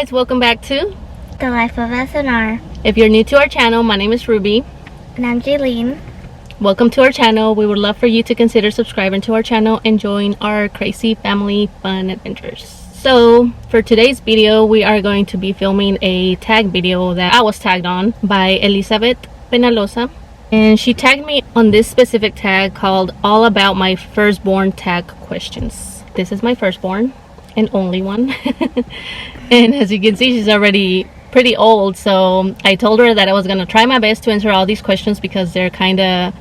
guys, welcome back to The Life of SNR. If you're new to our channel, my name is Ruby. And I'm Jaylene. Welcome to our channel. We would love for you to consider subscribing to our channel and join our crazy family fun adventures. So for today's video, we are going to be filming a tag video that I was tagged on by Elizabeth Penalosa. And she tagged me on this specific tag called All About My Firstborn Tag Questions. This is my firstborn and only one. And as you can see, she's already pretty old, so I told her that I was gonna try my best to answer all these questions because they're kind of,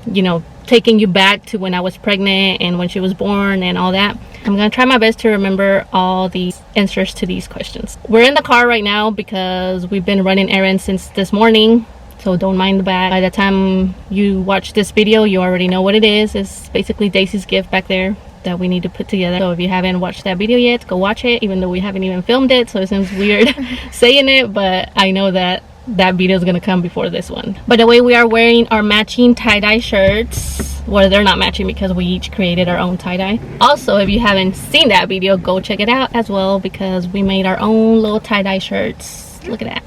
taking you back to when I was pregnant and when she was born and all that. I'm gonna try my best to remember all the answers to these questions. We're in the car right now because we've been running errands since this morning, so don't mind the bag. By the time you watch this video, you already know what it is. It's basically Daisy's gift back there that we need to put together. So if you haven't watched that video yet, go watch it, even though we haven't even filmed it, so it seems weird saying it, but I know that video is gonna come before this one. By the way, we are wearing our matching tie-dye shirts. Well, they're not matching because we each created our own tie-dye. Also, if you haven't seen that video, go check it out as well because we made our own little tie-dye shirts. Look at that.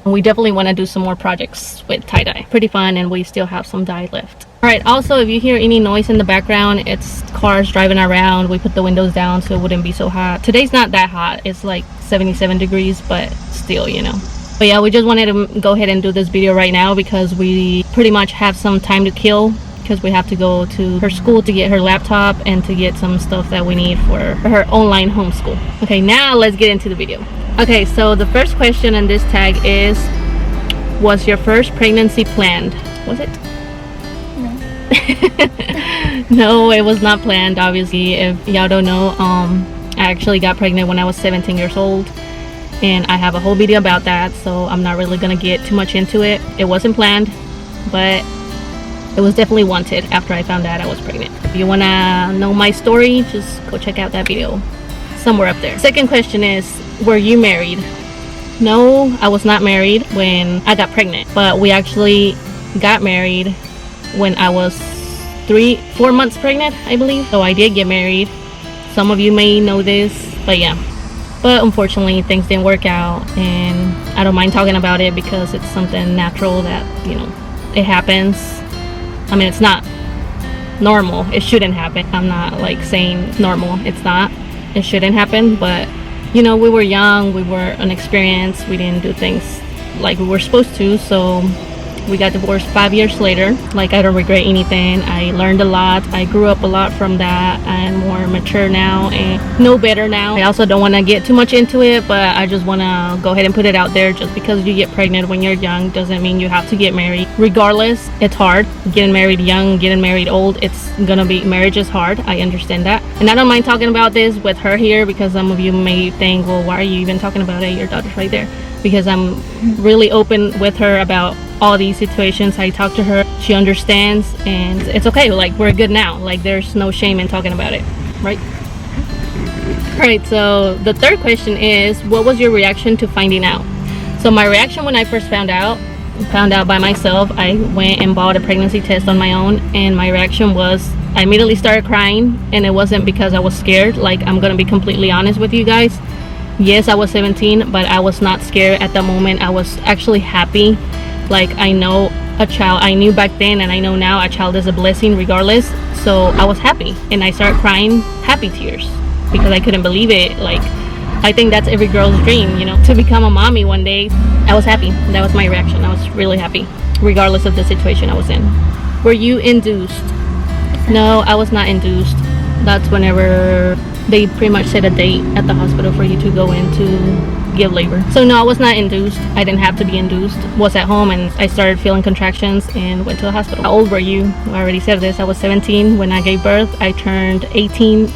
We definitely want to do some more projects with tie-dye. Pretty fun, and we still have some dye left. Alright, also if you hear any noise in the background, it's cars driving around. We put the windows down so it wouldn't be so hot. Today's not that hot. It's like 77 degrees, but still, But yeah, we just wanted to go ahead and do this video right now because we pretty much have some time to kill because we have to go to her school to get her laptop and to get some stuff that we need for her online homeschool. Okay, now let's get into the video. Okay, so the first question in this tag is, was your first pregnancy planned? Was it? No, it was not planned. Obviously, if y'all don't know, I actually got pregnant when I was 17 years old, and I have a whole video about that, so I'm not really gonna get too much into it. It wasn't planned, but it was definitely wanted after I found out I was pregnant. If you wanna know my story, just go check out that video somewhere up there. Second question is, were you married? No, I was not married when I got pregnant, but we actually got married when I was 4 months pregnant, I believe. So I did get married. Some of you may know this, but yeah. But unfortunately, things didn't work out, and I don't mind talking about it because it's something natural that, it happens. I mean, it's not normal. It shouldn't happen. I'm not like saying normal. It's not. It shouldn't happen, but we were young, we were inexperienced, we didn't do things like we were supposed to, so we got divorced 5 years later. Like, I don't regret anything. I learned a lot. I grew up a lot from that. I'm more mature now and know better now. I also don't want to get too much into it, but I just want to go ahead and put it out there. Just because you get pregnant when you're young doesn't mean you have to get married. Regardless, it's hard. Getting married young, getting married old, it's gonna be, marriage is hard. I understand that. And I don't mind talking about this with her here because some of you may think, well, why are you even talking about it? Your daughter's right there. Because I'm really open with her about all these situations. I talk to her, she understands, and it's okay. Like, we're good now. Like, there's no shame in talking about it, right? Alright, so the third question is, what was your reaction to finding out? So my reaction when I first found out by myself, I went and bought a pregnancy test on my own, and my reaction was, I immediately started crying, and it wasn't because I was scared. Like, I'm gonna be completely honest with you guys. Yes, I was 17, but I was not scared at the moment. I was actually happy. Like, I know a child, I knew back then and I know now a child is a blessing regardless. So I was happy, and I started crying happy tears because I couldn't believe it. Like, I think that's every girl's dream, to become a mommy one day. I was happy. That was my reaction. I was really happy regardless of the situation I was in. Were you induced? No, I was not induced. That's whenever they pretty much set a date at the hospital for you to go in to give labor. So no, I was not induced. I didn't have to be induced. Was at home and I started feeling contractions and went to the hospital. How old were you? I already said this. I was 17 when I gave birth. I turned 18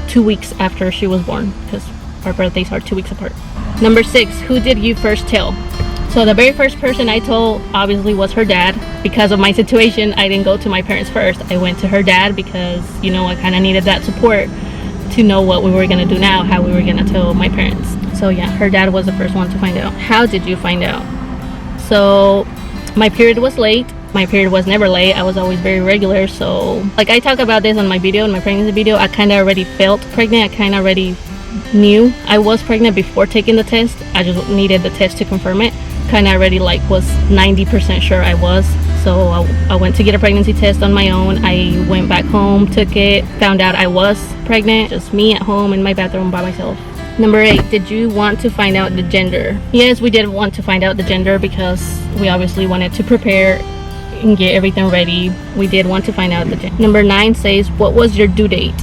2 weeks after she was born because our birthdays are 2 weeks apart. Number 6, who did you first tell? So the very first person I told obviously was her dad. Because of my situation, I didn't go to my parents first. I went to her dad because, I kind of needed that support to know what we were going to do now, how we were going to tell my parents. So yeah, her dad was the first one to find out. How did you find out? So my period was late. My period was never late. I was always very regular. So like I talk about this on my video, in my pregnancy video, I kind of already felt pregnant. I kind of already knew I was pregnant before taking the test. I just needed the test to confirm it. Kind of already like was 90% sure I was. So I went to get a pregnancy test on my own. I went back home, took it, found out I was pregnant. Just me at home in my bathroom by myself. Number 8, did you want to find out the gender? Yes, we did want to find out the gender because we obviously wanted to prepare and get everything ready. We did want to find out the gender. Number 9 says, what was your due date?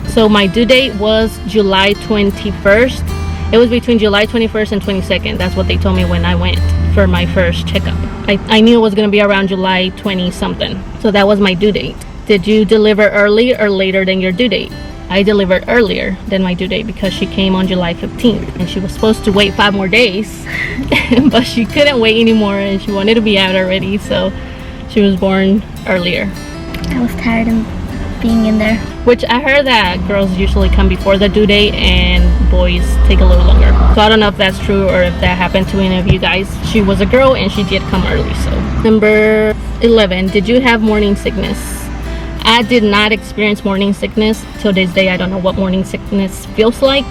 So my due date was July 21st. It was between July 21st and 22nd. That's what they told me when I went for my first checkup. I knew it was going to be around July 20 something. So that was my due date. Did you deliver early or later than your due date? I delivered earlier than my due date because she came on July 15th and she was supposed to wait 5 more days but she couldn't wait anymore and she wanted to be out already, so she was born earlier. I was tired of being in there. Which I heard that girls usually come before the due date and boys take a little longer. So I don't know if that's true or if that happened to any of you guys. She was a girl and she did come early. So number 11, did you have morning sickness? I did not experience morning sickness. Till this day, I don't know what morning sickness feels like.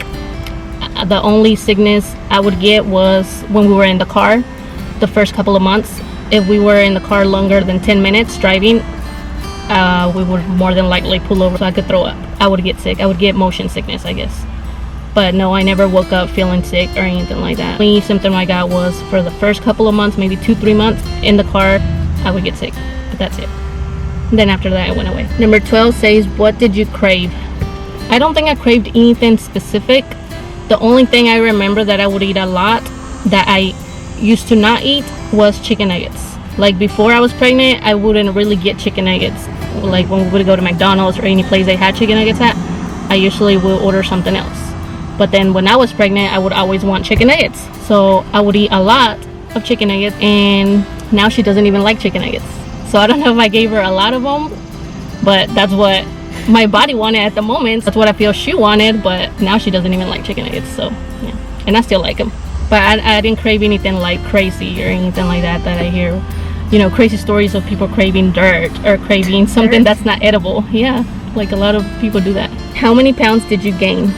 The only sickness I would get was when we were in the car the first couple of months. If we were in the car longer than 10 minutes driving, we would more than likely pull over so I could throw up. I would get sick. I would get motion sickness, I guess. But no, I never woke up feeling sick or anything like that. The only symptom I got was for the first couple of months, maybe 2-3 months in the car, I would get sick. But that's it. Then after that it went away. Number 12 says, what did you crave? I don't think I craved anything specific. The only thing I remember that I would eat a lot that I used to not eat was chicken nuggets. Like before I was pregnant, I wouldn't really get chicken nuggets. Like when we would go to McDonald's or any place they had chicken nuggets at, I usually would order something else. But then when I was pregnant, I would always want chicken nuggets. So I would eat a lot of chicken nuggets, and now she doesn't even like chicken nuggets. So I don't know if I gave her a lot of them, but that's what my body wanted at the moment. That's what I feel she wanted, but now she doesn't even like chicken nuggets. So yeah, and I still like them. But I didn't crave anything like crazy or anything like that I hear. You know, crazy stories of people craving dirt or craving something that's not edible. Yeah, like a lot of people do that. How many pounds did you gain?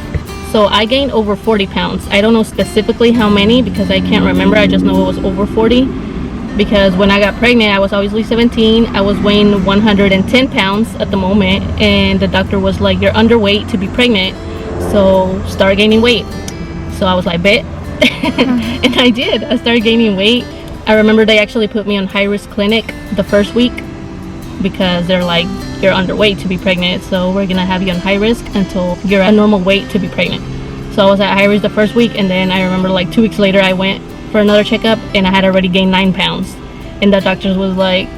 So I gained over 40 pounds. I don't know specifically how many because I can't remember. I just know it was over 40. Because when I got pregnant, I was obviously 17. I was weighing 110 pounds at the moment, and the doctor was like, you're underweight to be pregnant, so start gaining weight. So I was like, bet. And I did. I started gaining weight. I remember they actually put me on high risk clinic the first week because they're like, you're underweight to be pregnant, so we're gonna have you on high risk until you're at normal weight to be pregnant. So I was at high risk the first week, and then I remember like 2 weeks later I went for another checkup and I had already gained 9 pounds, and the doctor was like,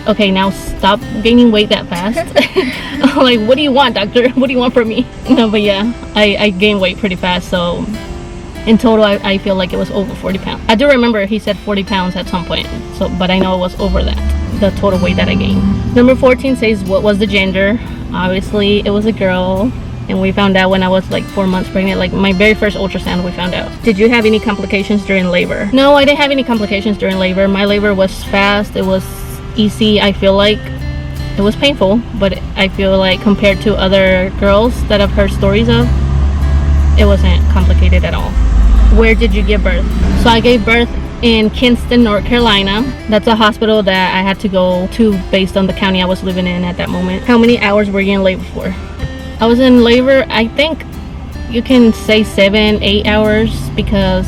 okay, now stop gaining weight that fast. I'm like, what do you want, doctor? What do you want from me? No, but yeah, I gained weight pretty fast. So in total I feel like it was over 40 pounds. I do remember he said 40 pounds at some point, so but I know it was over that, the total weight that I gained. Number 14 says, what was the gender? Obviously it was a girl, and we found out when I was like 4 months pregnant. Like my very first ultrasound we found out. Did you have any complications during labor? No, I didn't have any complications during labor. My labor was fast. It was easy. I feel like it was painful, but I feel like compared to other girls that I've heard stories of, it wasn't complicated at all. Where did you give birth? So I gave birth in Kinston, North Carolina. That's a hospital that I had to go to based on the county I was living in at that moment. How many hours were you in labor for? I was in labor, I think you can say 7-8 hours, because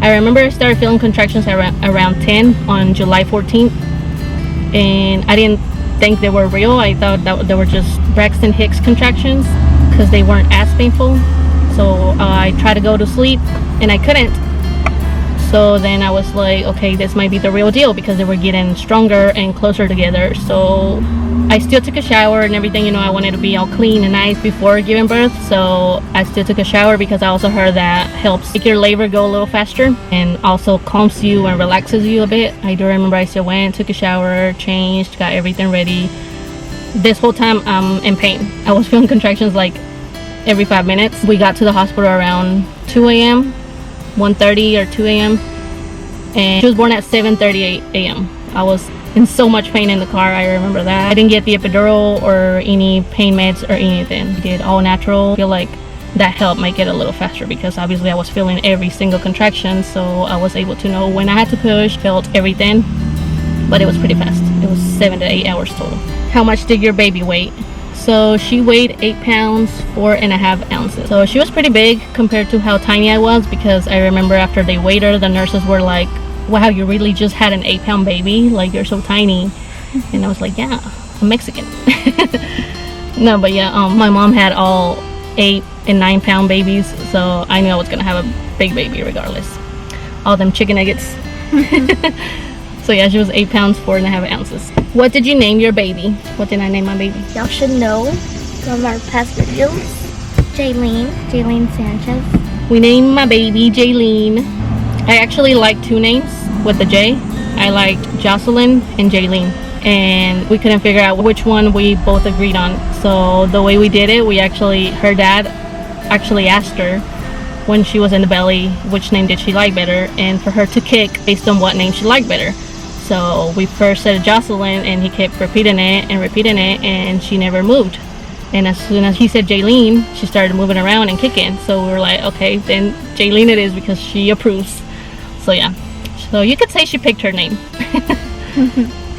I remember I started feeling contractions around 10 on July 14th, and I didn't think they were real. I thought that they were just Braxton Hicks contractions because they weren't as painful. So I tried to go to sleep and I couldn't. So then I was like, okay, this might be the real deal, because they were getting stronger and closer together. So I still took a shower and everything. You know, I wanted to be all clean and nice before giving birth. So I still took a shower because I also heard that helps make your labor go a little faster and also calms you and relaxes you a bit. I do remember I still went, took a shower, changed, got everything ready. This whole time I'm in pain. I was feeling contractions like every 5 minutes. We got to the hospital around 2 a.m. 1:30 or 2 a.m. and she was born at 7:38 a.m. I was in so much pain in the car. I remember that. I didn't get the epidural or any pain meds or anything. I did all natural. I feel like that helped make it a little faster, because obviously I was feeling every single contraction, so I was able to know when I had to push, felt everything. But it was pretty fast. It was 7 to 8 hours total. How much did your baby weigh? So she weighed 8 pounds 4.5 ounces. So she was pretty big compared to how tiny I was, because I remember after they weighed her, the nurses were like, wow, you really just had an 8-pound baby, like you're so tiny. And I was like, yeah, I'm Mexican. No, but yeah, my mom had all 8 and 9-pound babies, so I knew I was gonna have a big baby regardless. All them chicken nuggets. So yeah, she was 8 pounds 4.5 ounces. What did you name your baby? What did I name my baby? Y'all should know from our past videos. Jaylene Sanchez. We named my baby Jaylene. I actually like 2 names with the J. I liked Jocelyn and Jaylene, and we couldn't figure out which one we both agreed on. So the way we did it, her dad actually asked her when she was in the belly which name did she like better, and for her to kick based on what name she liked better. So we first said Jocelyn, and he kept repeating it, and she never moved. And as soon as he said Jaylene, she started moving around and kicking. So we were like, okay, then Jaylene it is, because she approves. So yeah, so you could say she picked her name.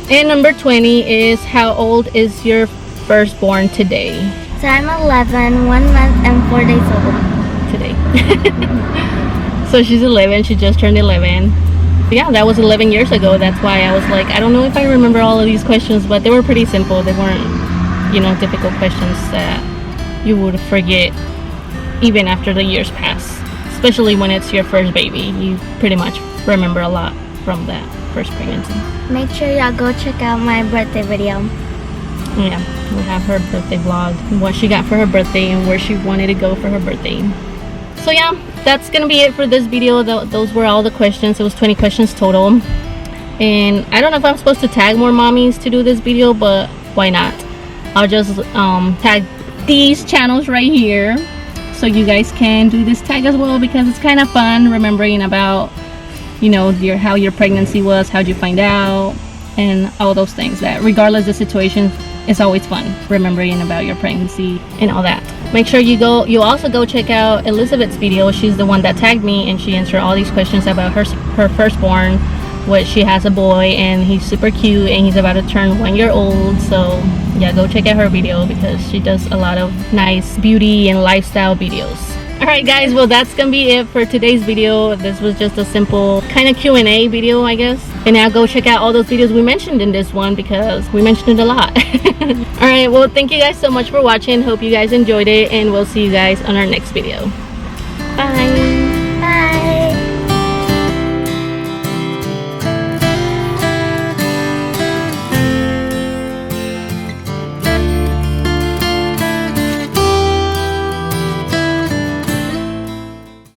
And number 20 is, how old is your firstborn today? So I'm 11, 1 month and 4 days old. Today. So she's 11. She just turned 11. Yeah, that was 11 years ago. That's why I was like, I don't know if I remember all of these questions, but they were pretty simple. They weren't, difficult questions that you would forget even after the years pass. Especially when it's your first baby, you pretty much remember a lot from that first pregnancy. Make sure y'all go check out my birthday video. Yeah, we have her birthday vlog, what she got for her birthday and where she wanted to go for her birthday. So yeah, that's gonna be it for this video. Those were all the questions. It was 20 questions total, and I don't know if I'm supposed to tag more mommies to do this video, but why not? I'll just tag these channels right here, so you guys can do this tag as well, because it's kind of fun remembering about how your pregnancy was, how'd you find out, and all those things. That regardless of the situation, it's always fun remembering about your pregnancy and all that. Make sure you also go check out Elizabeth's video. She's the one that tagged me, and she answered all these questions about her firstborn. What she has a boy, and he's super cute, and he's about to turn 1 year old. So yeah, go check out her video, because she does a lot of nice beauty and lifestyle videos. Alright guys, well that's gonna be it for today's video. This was just a simple kind of Q&A video, I guess. And now go check out all those videos we mentioned in this one, because we mentioned it a lot. Alright, well thank you guys so much for watching. Hope you guys enjoyed it, and we'll see you guys on our next video. Bye!